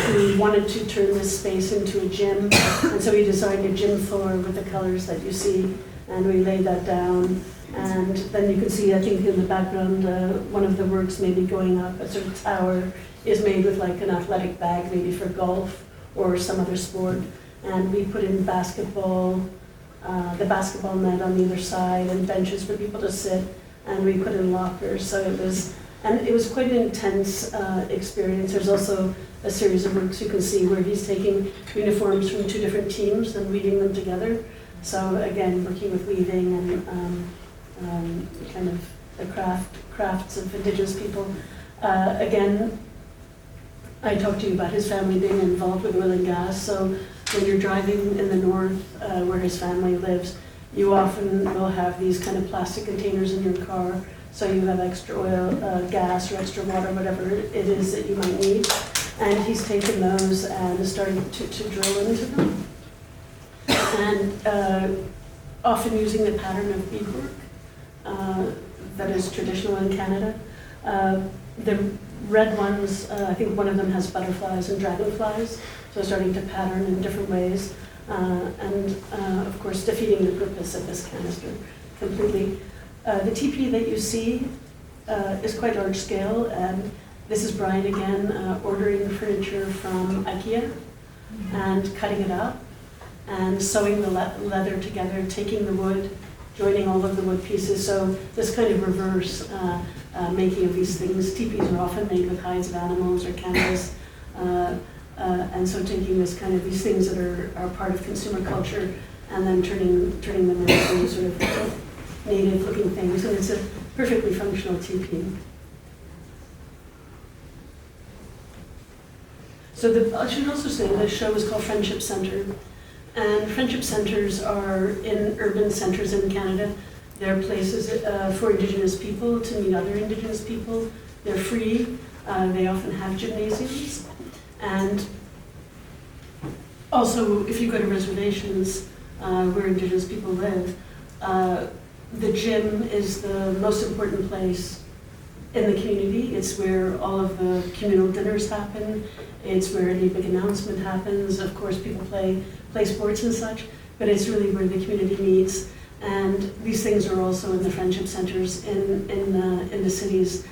he wanted to turn this space into a gym, and so he designed a gym floor with the colors that you see, and we laid that down. And then you can see, I think in the background, one of the works maybe going up, a sort of tower, is made with like an athletic bag, maybe for golf or some other sport. And we put in basketball, the basketball net on either side, and benches for people to sit, and we put in lockers. So it was quite an intense experience. There's also a series of works you can see where he's taking uniforms from two different teams and weaving them together. So again, working with weaving and kind of the crafts of Indigenous people. Again, I talked to you about his family being involved with oil and gas. So when you're driving in the north where his family lives, you often will have these kind of plastic containers in your car So you have extra oil, gas, or extra water, whatever it is that you might need. And he's taken those and started to drill into them. And often using the pattern of beadwork that is traditional in Canada. The red ones, I think one of them has butterflies and dragonflies, so starting to pattern in different ways. And of course, defeating the purpose of this canister completely. The TP that you see is quite large scale, and this is Brian again, ordering furniture from IKEA and cutting it up and sewing the leather together, taking the wood, joining all of the wood pieces. So this kind of reverse making of these things. Teepees are often made with hides of animals or canvas. And so taking this kind of these things that are part of consumer culture and then turning them into sort of native looking things. And it's a perfectly functional teepee. So I should also say the show is called Friendship Center. And friendship centers are in urban centers in Canada. They're places for Indigenous people to meet other Indigenous people. They're free. They often have gymnasiums. And also, if you go to reservations where Indigenous people live, the gym is the most important place in the community. It's where all of the communal dinners happen. It's where any big announcement happens. Of course, people play sports and such, but it's really where the community meets. And these things are also in the friendship centers in the cities.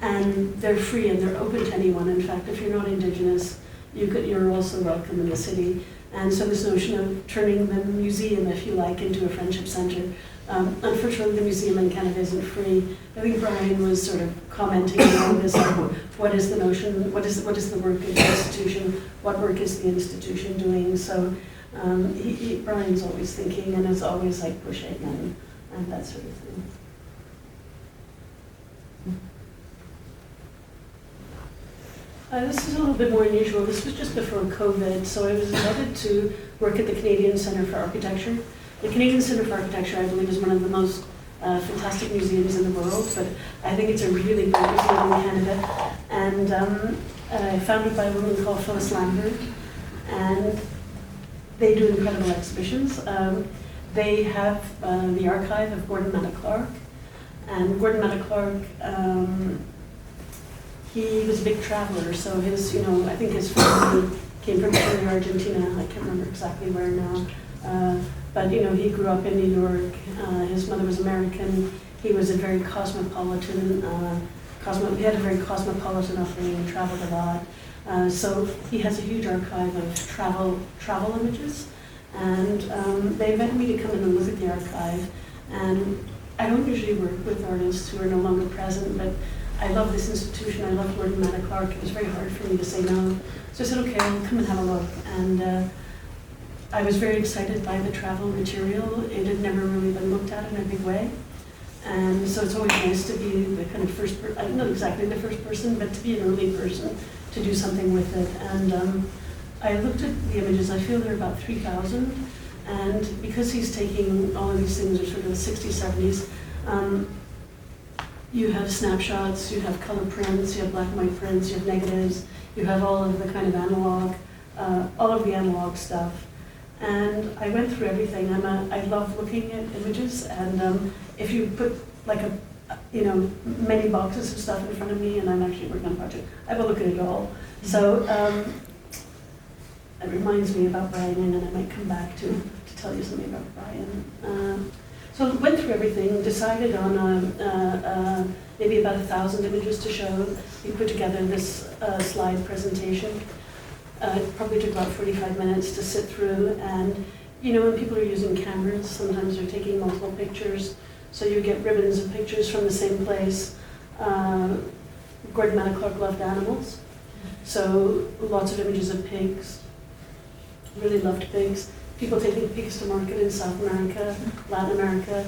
And they're free and they're open to anyone. In fact, if you're not Indigenous, you're also welcome in the city. And so this notion of turning the museum, if you like, into a friendship center. Unfortunately, the museum in Canada isn't free. I think Brian was sort of commenting on this, like, what is the notion, what is the work of the institution, what work is the institution doing? So Brian's always thinking and is always like pushing and that sort of thing. This is a little bit more unusual. This was just before COVID, so I was invited to work at the Canadian Centre for Architecture. The Canadian Centre for Architecture, I believe, is one of the most fantastic museums in the world, but I think it's a really great museum in Canada. And founded by a woman called Phyllis Lambert, and they do incredible exhibitions. They have the archive of Gordon Matta Clark, and Gordon Matta Clark, he was a big traveler, so his, I think his family came from Chile, Argentina. I can't remember exactly where now. But he grew up in New York. His mother was American. He was a very cosmopolitan. He had a very cosmopolitan upbringing. Traveled a lot. So he has a huge archive of travel images. And they invited me to come in and look at the archive. And I don't usually work with artists who are no longer present, but I love this institution. I love Gordon Matta Clark. It was very hard for me to say no. So I said, okay, I'll come and have a look. And I was very excited by the travel material. It had never really been looked at in a big way. And so it's always nice to be the kind of first person, not exactly the first person, but to be an early person to do something with it. And I looked at the images. I feel there are about 3,000. And because he's taking all of these things are sort of the 60s, 70s, you have snapshots, you have color prints, you have black and white prints, you have negatives, you have all of the kind of analog, all of the analog stuff. And I went through everything. I love looking at images, and if you put like many boxes of stuff in front of me, and I'm actually working on a project, I will look at it all. So it reminds me about Brian, and I might come back to tell you something about Brian. So I went through everything, decided on maybe about 1,000 images to show. We put together this slide presentation. It probably took about 45 minutes to sit through, and when people are using cameras, sometimes they're taking multiple pictures, so you get ribbons of pictures from the same place. Gordon Matta Clark loved animals, so lots of images of pigs. Really loved pigs. People taking pigs to market in South America, Latin America.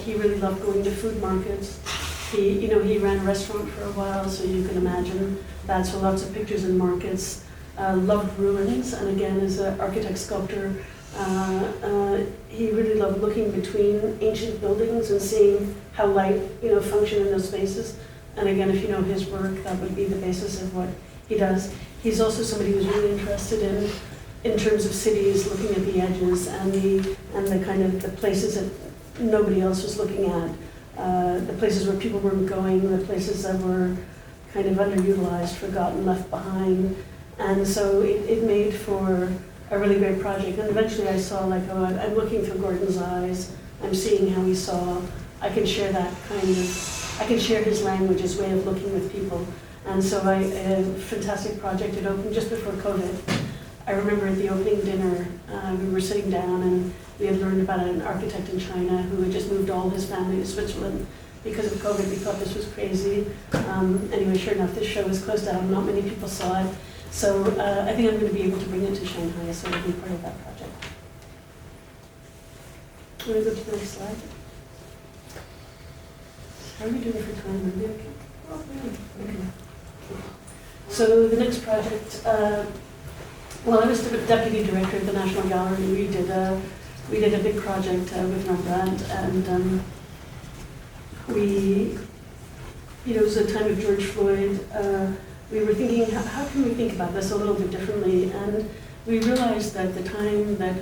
He really loved going to food markets. He ran a restaurant for a while, so you can imagine that. So lots of pictures in markets. Loved ruins, and again, as an architect sculptor, he really loved looking between ancient buildings and seeing how light, function in those spaces. And again, if you know his work, that would be the basis of what he does. He's also somebody who's really interested in terms of cities, looking at the edges and the kind of the places that nobody else was looking at, the places where people weren't going, the places that were kind of underutilized, forgotten, left behind. And so it made for a really great project. And eventually I saw I'm looking through Gordon's eyes, I'm seeing how he saw, I can share I can share his language, his way of looking with people. And so a fantastic project. It opened just before COVID. I remember at the opening dinner, we were sitting down and we had learned about an architect in China who had just moved all his family to Switzerland because of COVID. We thought this was crazy. Anyway, sure enough, this show was closed down. Not many people saw it. So I think I'm going to be able to bring it to Shanghai, so it'll be part of that project. Want to go to the next slide? How are we doing for time? Are we okay? Oh, yeah. Okay. So the next project, I was the deputy director of the National Gallery. We did a big project with Rembrandt, and it was a time of George Floyd. We were thinking, how can we think about this a little bit differently? And we realized that the time that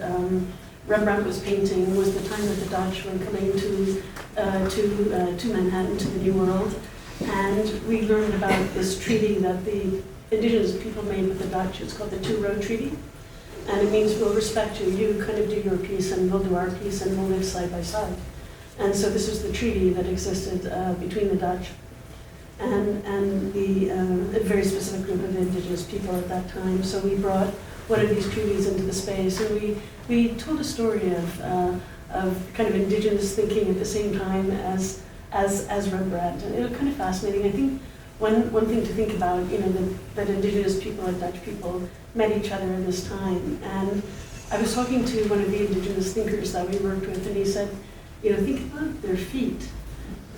Rembrandt was painting was the time that the Dutch were coming to Manhattan, to the New World. And we learned about this treaty that the indigenous people made with the Dutch. It's called the Two-Road Treaty. And it means we'll respect you. You kind of do your piece and we'll do our piece and we'll live side by side. And so this was the treaty that existed between the Dutch and a very specific group of indigenous people at that time. So we brought one of these treaties into the space, and we told a story of kind of indigenous thinking at the same time as Rembrandt. And it was kind of fascinating. I think one thing to think about, that indigenous people and Dutch people met each other in this time. And I was talking to one of the indigenous thinkers that we worked with, and he said, think about their feet.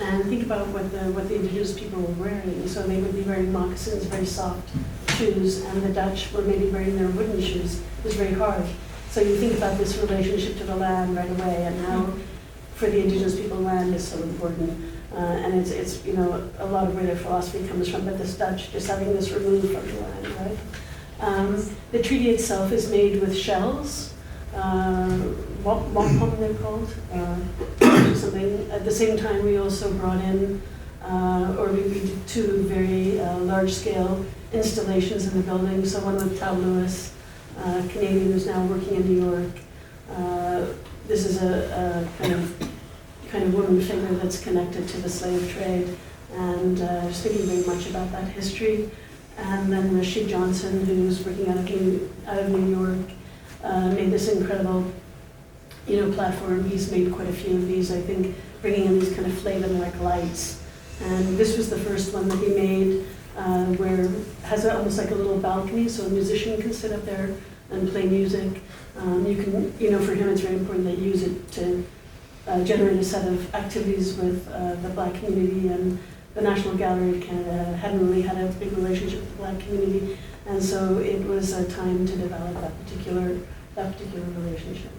And think about what the indigenous people were wearing. So they would be wearing moccasins, very soft shoes, and the Dutch were maybe wearing their wooden shoes. It was very hard. So you think about this relationship to the land right away, and how for the indigenous people, land is so important. And it's a lot of where their philosophy comes from. But this Dutch, just having this removed from the land, right? The treaty itself is made with shells. Wampum they're called, something. At the same time, we also brought in, we did two very large-scale installations in the building. So one with Tal Lewis, Canadian, who's now working in New York. This is a kind of woman figure that's connected to the slave trade, and just thinking very much about that history. And then Rashid Johnson, who's working out of New York. Made this incredible, platform. He's made quite a few of these, I think, bringing in these kind of flavin-like lights. And this was the first one that he made, where it has almost like a little balcony, so a musician can sit up there and play music. You can, for him, it's very important that you use it to generate a set of activities with the Black community. And the National Gallery of Canada hadn't really had a big relationship with the Black community. And so it was a time to develop that particular relationship.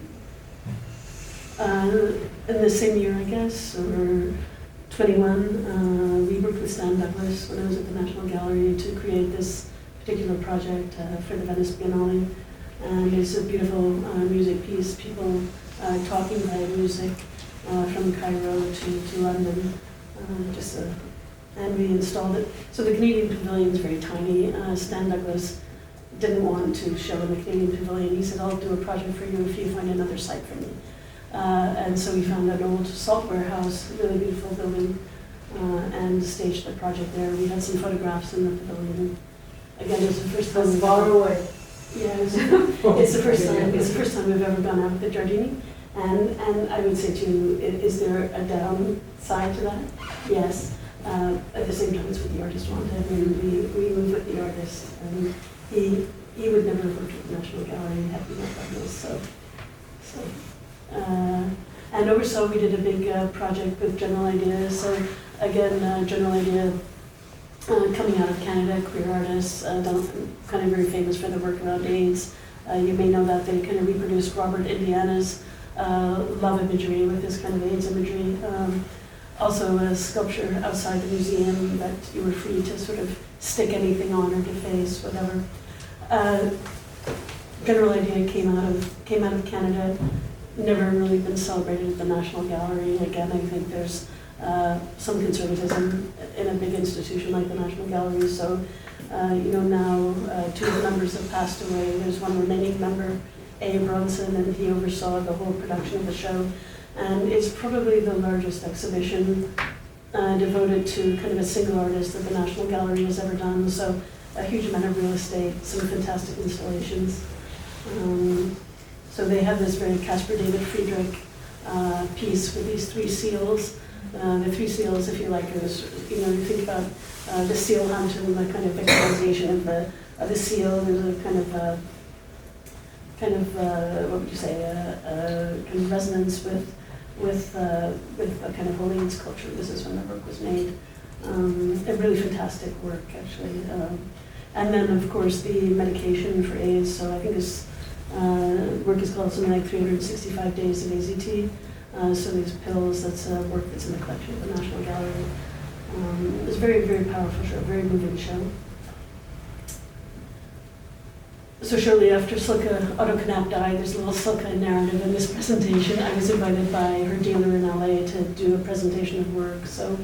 In the same year, I guess, or 21, we worked with Stan Douglas when I was at the National Gallery to create this particular project for the Venice Biennale. And it's a beautiful music piece, people talking by music from Cairo to London. And we installed it. So the Canadian Pavilion is very tiny. Stan Douglas didn't want to show in the Canadian Pavilion. He said, I'll do a project for you if you find another site for me. And so we found an old salt warehouse, really beautiful building, and staged the project there. We had some photographs in the pavilion. Again, it's the first time. Far away. Yeah, it's the first time. It's the first time we've ever gone out with the Giardini. And I would say to you, is there a downside to that? Yes. At the same time, it's what the artist wanted, and we move with the artist. And he would never have worked with the National Gallery had we not done this. And oversaw, we did a big project with General Idea. So again, General Idea coming out of Canada, queer artists, kind of very famous for their work around AIDS. You may know that they kind of reproduced Robert Indiana's love imagery with this kind of AIDS imagery. also a sculpture outside the museum that you were free to sort of stick anything on or deface, whatever. General idea came out of Canada, never really been celebrated at the National Gallery. Again, I think there's some conservatism in a big institution like the National Gallery. So, now 2 of the members have passed away. There's one remaining member, A. Bronson, and he oversaw the whole production of the show. And it's probably the largest exhibition devoted to kind of a single artist that the National Gallery has ever done. So a huge amount of real estate, some fantastic installations. So they have this very Caspar David Friedrich piece with these 3 seals. The 3 seals, if you like, is, you think about the seal hunt and the kind of victimization of the seal. There's a kind of what would you say, kind of resonance with a kind of Holians culture. This is when the work was made. A really fantastic work, actually. And then, of course, the medication for AIDS. So I think this work is called something like 365 Days of AZT. So these pills, that's work that's in the collection of the National Gallery. It's a very, very powerful show, very moving show. So shortly after Silke Otto Knapp died, there's a little Silke narrative in this presentation. I was invited by her dealer in LA to do a presentation of work. So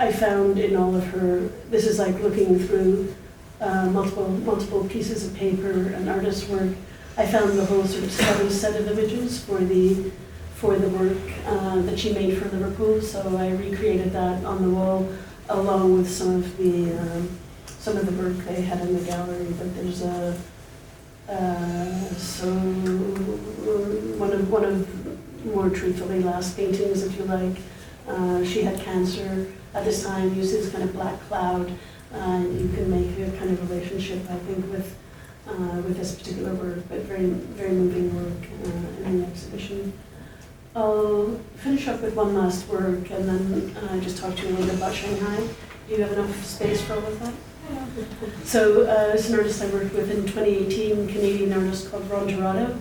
I found in all of her, this is like looking through multiple pieces of paper and artist's work. I found the whole sort of set of images for the work that she made for Liverpool. So I recreated that on the wall along with some of the work they had in the gallery. But there's one of more truthfully last paintings, if you like. She had cancer at this time, used this kind of black cloud. You can make a kind of relationship, I think, with this particular work, but very, very moving work in the exhibition. I'll finish up with one last work and then just talk to you a little bit about Shanghai. Do you have enough space for all of that? So it's an artist I worked with in 2018, Canadian artist called Ron Gerardo.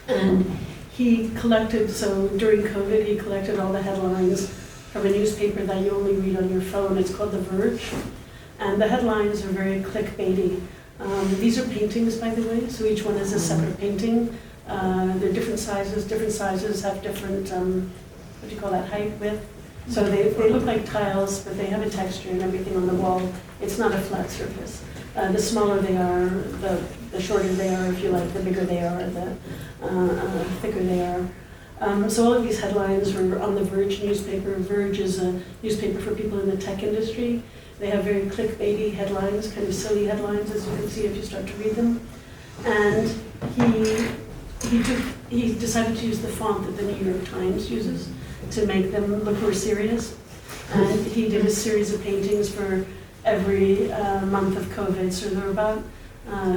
And he collected, so during COVID, he collected all the headlines from a newspaper that you only read on your phone. It's called The Verge. And the headlines are very clickbaity. These are paintings, by the way, so each one is a separate painting. They're different sizes. Different sizes have different, what do you call that, height, width? So they look like tiles, but they have a texture and everything on the wall. It's not a flat surface. The smaller they are, the shorter they are, if you like, the bigger they are, the thicker they are. So all of these headlines were on the Verge newspaper. Verge is a newspaper for people in the tech industry. They have very clickbaity headlines, kind of silly headlines, as you can see if you start to read them. And he decided to use the font that the New York Times uses to make them look more serious. And he did a series of paintings for every month of COVID. So there were about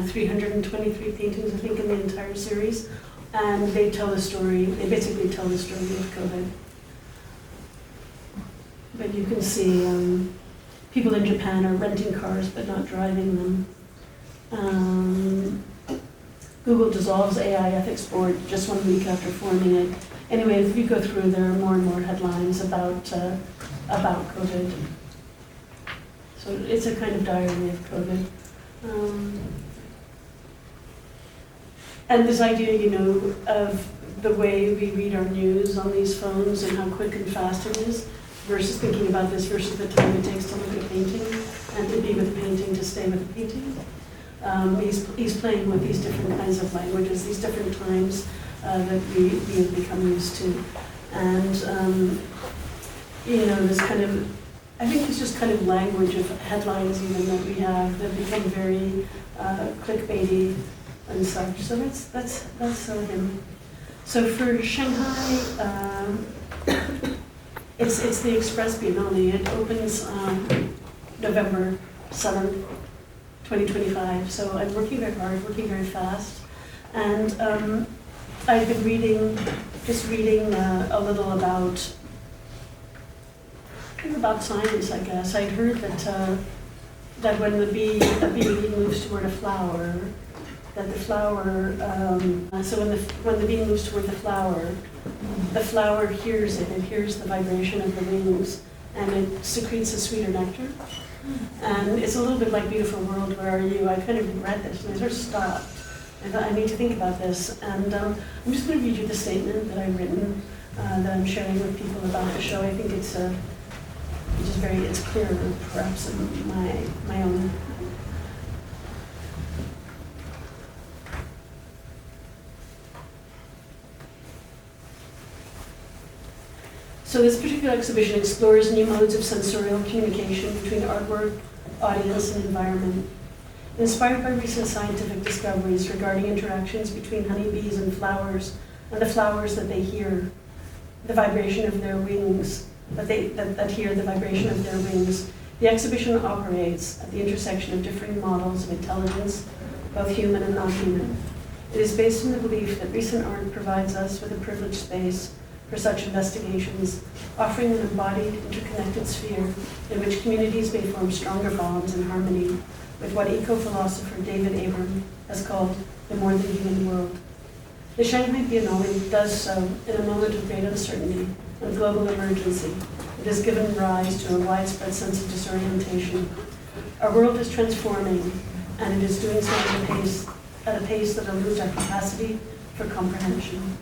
323 paintings, I think, in the entire series. And they basically tell the story of COVID. But you can see people in Japan are renting cars but not driving them. Google dissolves AI ethics board just 1 week after forming it. Anyway, if you go through, there are more and more headlines about COVID. So it's a kind of diary of COVID. And this idea, of the way we read our news on these phones and how quick and fast it is, versus thinking about this versus the time it takes to look at a painting and to be with a painting, to stay with a painting. He's playing with these different kinds of languages, these different times that we have become used to. And, this kind of, I think it's just kind of language of headlines even that we have that become very clickbaity and such. So that's him. So for Shanghai, it's the Express Biennale. It opens November 7th, 2025. So I'm working very hard, working very fast. And I've been reading a little about science, I guess. I'd heard that when the bee moves toward a flower, that the flower, so when the bee moves toward the flower hears it, it hears the vibration of the wings, and it secretes a sweeter nectar. And it's a little bit like Beautiful World, Where Are You? I kind of read this, and I sort of stopped. I thought, I need to think about this. And I'm just going to read you the statement that I've written, that I'm sharing with people about the show. I think it's it's clearer, perhaps, in my own. So this particular exhibition explores new modes of sensorial communication between artwork, audience, and environment. Inspired by recent scientific discoveries regarding interactions between honeybees and the flowers that they hear, the vibration of their wings, that hear the vibration of their wings, the exhibition operates at the intersection of differing models of intelligence, both human and non-human. It is based on the belief that recent art provides us with a privileged space for such investigations, offering an embodied, interconnected sphere in which communities may form stronger bonds in harmony with what eco-philosopher David Abram has called the more than human world. The Shanghai Biennale does so in a moment of great uncertainty and global emergency. It has given rise to a widespread sense of disorientation. Our world is transforming, and it is doing so at a pace that eludes our capacity for comprehension,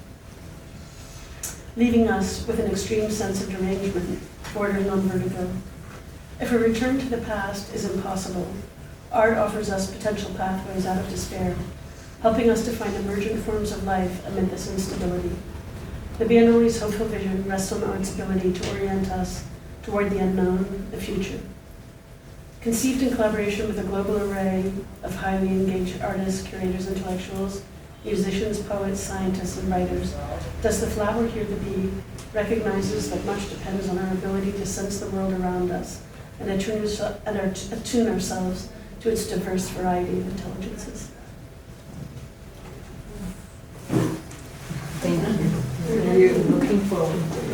leaving us with an extreme sense of derangement, bordering on vertigo. If a return to the past is impossible, art offers us potential pathways out of despair, helping us to find emergent forms of life amid this instability. The Biennale's hopeful vision rests on art's ability to orient us toward the unknown, the future. Conceived in collaboration with a global array of highly engaged artists, curators, intellectuals, musicians, poets, scientists, and writers, Does the Flower Hear the Bee recognizes that much depends on our ability to sense the world around us and attune ourselves to its diverse variety of intelligences. Thank you. We're looking forward to it.